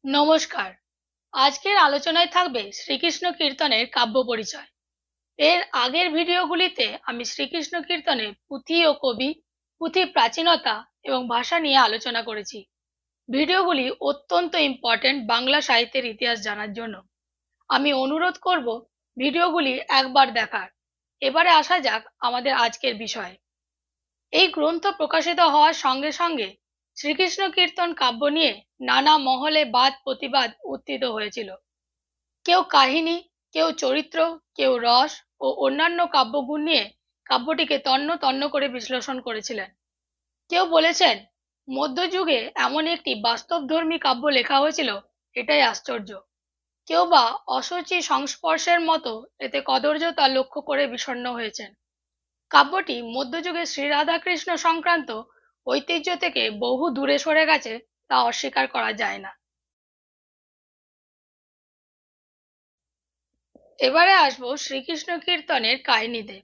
নমস্কার। আজকের আলোচনায় থাকবে শ্রীকৃষ্ণ কীর্তনের কাব্য পরিচয়। এর আগের ভিডিওগুলিতে আমি শ্রীকৃষ্ণ কীর্তনের পুঁথি ও কবি, পুঁথির প্রাচীনতা এবং ভাষা নিয়ে আলোচনা করেছি। ভিডিওগুলি অত্যন্ত ইম্পর্টেন্ট বাংলা সাহিত্যের ইতিহাস জানার জন্য। আমি অনুরোধ করব ভিডিওগুলি একবার দেখার। এবারে আসা যাক আমাদের আজকের বিষয়ে। এই গ্রন্থ প্রকাশিত হওয়ার সঙ্গে সঙ্গে শ্রীকৃষ্ণ কীর্তন কাব্য নিয়ে নানা মহলে বাদ প্রতিবাদ উত্থিত হয়েছিল। কেউ কাহিনী, কেউ চরিত্র, কেউ রস ও অন্যান্য কাব্যগুণ নিয়ে কাব্যটিকে তন্ন তন্ন করে বিশ্লেষণ করেছিলেন। কেউ বলেছেন মধ্যযুগে এমন একটি বাস্তবধর্মী কাব্য লেখা হয়েছিল, এটাই আশ্চর্য। কেউ বা অসুচি সংস্পর্শের মতো এতে কদর্যতা লক্ষ্য করে বিষণ্ণ হয়েছেন। কাব্যটি মধ্যযুগে শ্রীরাধাকৃষ্ণ সংক্রান্ত ঐতিহ্য থেকে বহু দূরে সরে গেছে, তা অস্বীকার করা যায় না। এবারে আসবো শ্রীকৃষ্ণ কীর্তনের কাহিনীতে।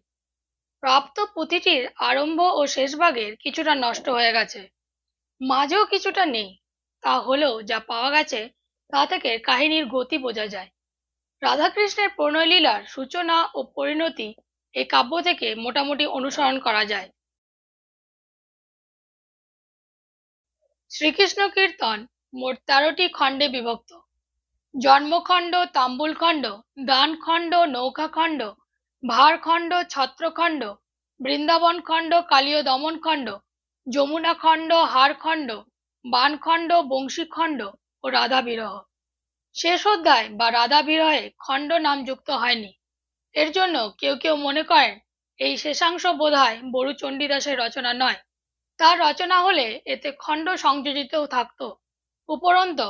প্রাপ্ত পুঁথিটির আরম্ভ ও শেষ ভাগের কিছুটা নষ্ট হয়ে গেছে, মাঝেও কিছুটা নেই। তা হলেও যা পাওয়া গেছে তা থেকে কাহিনীর গতি বোঝা যায়। রাধাকৃষ্ণের প্রণয়লীলার সূচনা ও পরিণতি এই কাব্য থেকে মোটামুটি অনুসরণ করা যায়। শ্রীকৃষ্ণ কীর্তন মোট 13টি খণ্ডে বিভক্ত। জন্মখণ্ড, তাম্বুলখণ্ড, দানখণ্ড, নৌকাখণ্ড, ভারখণ্ড, ছত্রখণ্ড, বৃন্দাবন খণ্ড, কালীয় দমন খণ্ড, যমুনা খণ্ড, হারখণ্ড, বানখণ্ড, বংশীখণ্ড ও রাধা বিরহ। শেষ অধ্যায় বা রাধা বিরহে খণ্ড নাম যুক্ত হয়নি। এর জন্য কেউ কেউ মনে করেন এই শেষাংশ বোধহয় বড়ু চণ্ডীদাসের রচনা নয়। তার রচনা হলে এতে খণ্ড সংযোজিতও থাকত। উপরন্তু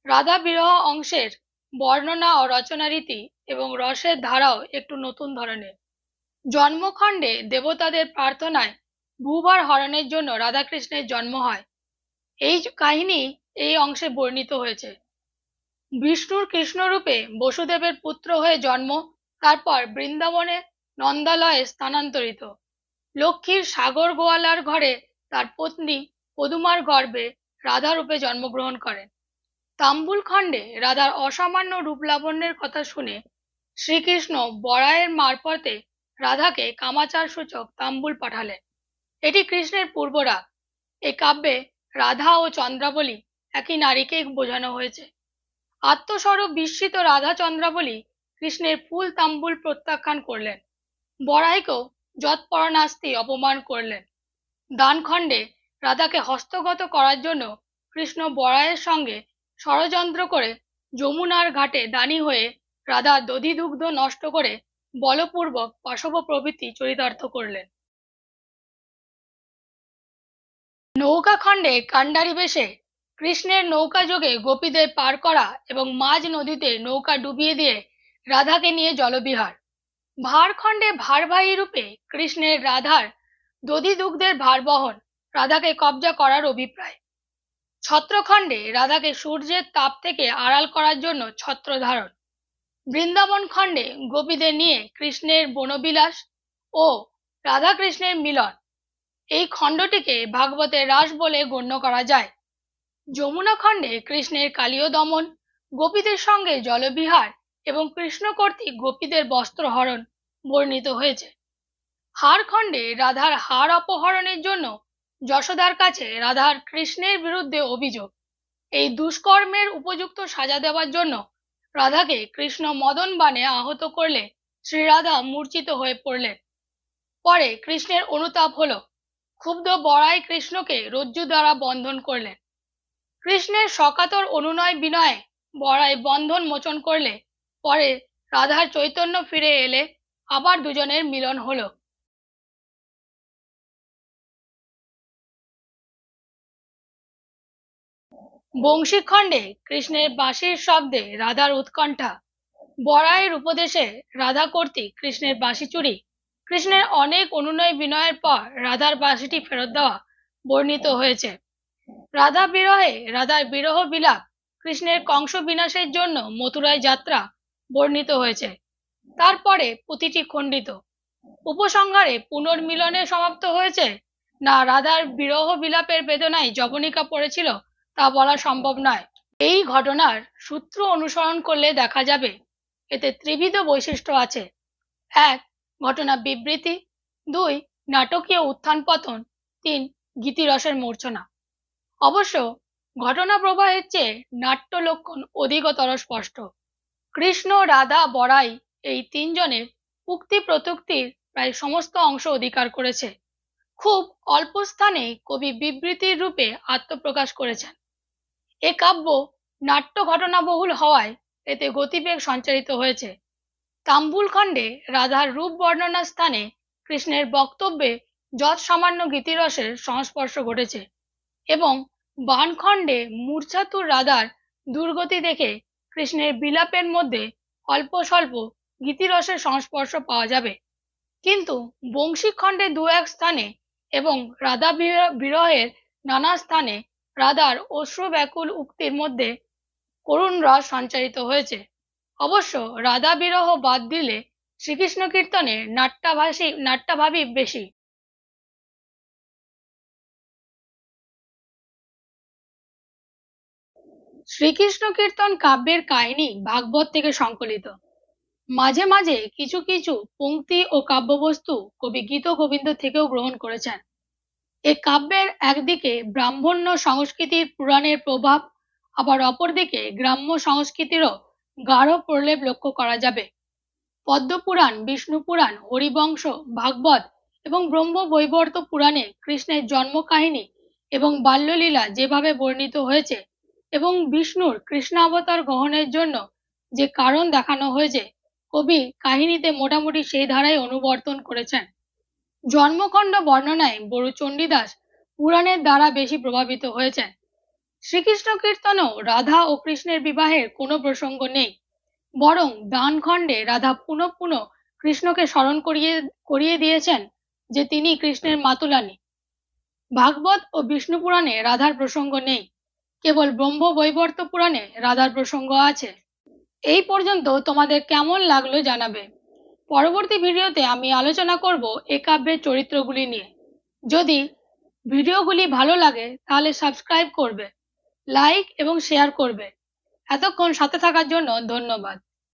রাধা বিরহ অংশের বর্ণনা ও রচনা রীতি এবং রসের ধারাও একটু নতুন ধরনের। জন্মখণ্ডে দেবতাদের প্রার্থনায় ভূভার হরণের জন্য রাধাকৃষ্ণের জন্ম হয়, এই কাহিনী এই অংশে বর্ণিত হয়েছে। বিষ্ণুর কৃষ্ণরূপে বসুদেবের পুত্র হয়ে জন্ম, তারপর বৃন্দাবনে নন্দালয়ে স্থানান্তরিত। লক্ষ্মীর সাগর গোয়ালার ঘরে তার পত্নী পদুমার গর্ভে রাধারূপে জন্মগ্রহণ করেন। তাম্বুল খণ্ডে রাধার অসামান্য রূপলাবণ্যের কথা শুনে শ্রীকৃষ্ণ বরায়ের মারফতে রাধাকে কামাচার সূচক তাম্বুল পাঠালেন। এটি কৃষ্ণের পূর্বরাগ। এই কাব্যে রাধা ও চন্দ্রাবলী একই নারীকে বোঝানো হয়েছে। আত্মস্বরূপ বিস্মিত রাধা চন্দ্রাবলী কৃষ্ণের ফুল তাম্বুল প্রত্যাখ্যান করলেন, বরাইকেও যৎপরনাস্তি অপমান করলেন। দানখণ্ডে রাধাকে হস্তগত করার জন্য কৃষ্ণ বরায়ের সঙ্গে ষড়যন্ত্র করে যমুনার ঘাটে দানী হয়ে রাধার দধিদুগ্ধ নষ্ট করে বলপূর্বক পাশব প্রভৃতি চরিতার্থ করলেন। নৌকা খণ্ডে কাণ্ডারি বেশে কৃষ্ণের নৌকা যোগে গোপীদের পার করা এবং মাঝ নদীতে নৌকা ডুবিয়ে দিয়ে রাধাকে নিয়ে জলবিহার। ভারখণ্ডে ভারবাহী রূপে কৃষ্ণের রাধার দধিদুগ্ধের ভার বহন, রাধাকে কব্জা করার অভিপ্রায়। ছত্রখণ্ডে রাধাকে সূর্যের তাপ থেকে আড়াল করার জন্য ছত্র ধারণ। বৃন্দাবন খণ্ডে গোপীদের নিয়ে কৃষ্ণের বনবিলাস ও রাধাকৃষ্ণের মিলন। এই খণ্ডটিকে ভাগবতের রাস বলে গণ্য করা যায়। যমুনা খণ্ডে কৃষ্ণের কালীয় দমন, গোপীদের সঙ্গে জলবিহার এবং কৃষ্ণ কর্তৃক গোপীদের বস্ত্র হরণ বর্ণিত হয়েছে। হারখণ্ডে রাধার হার অপহরণের জন্য যশোদার কাছে রাধার কৃষ্ণের বিরুদ্ধে অভিযোগ। এই দুষ্কর্মের উপযুক্ত সাজা দেওয়ার জন্য রাধাকে কৃষ্ণ মদন বাণে আহত করলে শ্রীরাধা মূর্ছিত হয়ে পড়লেন। পরে কৃষ্ণের অনুতাপ হলো, ক্ষুব্ধ বরাই কৃষ্ণকে রজ্জু দ্বারা বন্ধন করলেন। কৃষ্ণের সকাতর অনুনয় বিনয়ে বরাই বন্ধন মোচন করলে পরে রাধার চৈতন্য ফিরে এলে আবার দুজনের মিলন হলো। বংশীখণ্ডে কৃষ্ণের বাঁশির শব্দে রাধার উৎকণ্ঠা, বরাইয়ের উপদেশে রাধা কর্তৃক কৃষ্ণের বাঁশি চুরি, কৃষ্ণের অনেক অনুনয় বিনয়ের পর রাধার বাঁশিটি ফেরত দেওয়া বর্ণিত হয়েছে। রাধা বিরহে রাধার বিরহ বিলাপ, কৃষ্ণের কংস বিনাশের জন্য মথুরায় যাত্রা বর্ণিত হয়েছে। তারপরে পুঁথিটি খণ্ডিত। উপসংহারে পুনর্মিলনে সমাপ্ত হয়েছে না রাধার বিরহ বিলাপের বেদনায় যবনিকা পড়েছিল তা বলা সম্ভব নয়। এই ঘটনার সূত্র অনুসরণ করলে দেখা যাবে এতে ত্রিবিধ বৈশিষ্ট্য আছে। ১. ঘটনা বিবৃতি। ২. নাটকীয় উত্থান পতন। ৩. গীতিরসের মূর্ছনা। অবশ্য ঘটনা প্রবাহের চেয়ে নাট্য লক্ষণ অধিকতর স্পষ্ট। কৃষ্ণ, রাধা, বড়াই এই তিনজনের উক্তি প্রত্যুক্তির প্রায় সমস্ত অংশ অধিকার করেছে। খুব অল্প স্থানে কবি বিবৃতির রূপে আত্মপ্রকাশ করেছেন। এ কাব্য নাট্য ঘটনাবহুল হওয়ায় এতে গতিবেগ সঞ্চারিত হয়েছে। তাম্বুল খণ্ডে রাধার রূপ বর্ণনার স্থানে কৃষ্ণের বক্তব্যে যৎসামান্য গীতিরসের সংস্পর্শ ঘটেছে এবং বাণখণ্ডে মূর্ছাতুর রাধার দুর্গতি দেখে কৃষ্ণের বিলাপের মধ্যে অল্প স্বল্প গীতিরসের সংস্পর্শ পাওয়া যাবে। কিন্তু বংশী খণ্ডে দু এক স্থানে এবং রাধা বিরহের নানা স্থানে রাধার অশ্রুব্যাকুল উক্তির মধ্যে করুণ রস সঞ্চারিত হয়েছে। অবশ্য রাধা বিরহ বাদ দিলে শ্রীকৃষ্ণ কীর্তনে নাট্যাভাবই বেশি। শ্রীকৃষ্ণ কীর্তন কাব্যের কাহিনী ভাগবত থেকে সংকলিত। মাঝে মাঝে কিছু কিছু পংক্তি ও কাব্যবস্তু কবি গীত গোবিন্দ থেকেও গ্রহণ করেছেন। এ কাব্যের একদিকে ব্রাহ্মণ্য সংস্কৃতির পুরাণের প্রভাব, আবার অপরদিকে গ্রাম্য সংস্কৃতিরও গাঢ় প্রলেপ লক্ষ্য করা যাবে। পদ্মপুরাণ, বিষ্ণু পুরাণ, হরিবংশ, ভাগবত এবং ব্রহ্মবৈবর্ত পুরাণে কৃষ্ণের জন্ম কাহিনী এবং বাল্যলীলা যেভাবে বর্ণিত হয়েছে এবং বিষ্ণুর কৃষ্ণাবতার গ্রহণের জন্য যে কারণ দেখানো হয়েছে, কবি কাহিনীতে মোটামুটি সেই ধারায় অনুবর্তন করেছেন। জন্মখণ্ড বর্ণনায় বড়ু চণ্ডীদাস পুরাণের দ্বারা বেশি প্রভাবিত হয়েছেন। শ্রীকৃষ্ণ কীর্তনেও রাধা ও কৃষ্ণের বিবাহের কোনো প্রসঙ্গ নেই, বরং দানখণ্ডে রাধা পুনঃ পুনঃ কৃষ্ণকে স্মরণ করিয়ে দিয়েছেন যে তিনি কৃষ্ণের মাতুলানী। ভাগবত ও বিষ্ণু পুরাণে রাধার প্রসঙ্গ নেই, কেবল ব্রহ্মবৈবর্ত পুরাণে রাধার প্রসঙ্গ আছে। এই পর্যন্ত তোমাদের কেমন লাগলো জানাবে। পরবর্তী ভিডিওতে আমি আলোচনা করব এ কাব্যের চরিত্রগুলি নিয়ে। যদি ভিডিওগুলি ভালো লাগে তাহলে সাবস্ক্রাইব করবে, লাইক এবং শেয়ার করবে। এতক্ষণ সাথে থাকার জন্য ধন্যবাদ।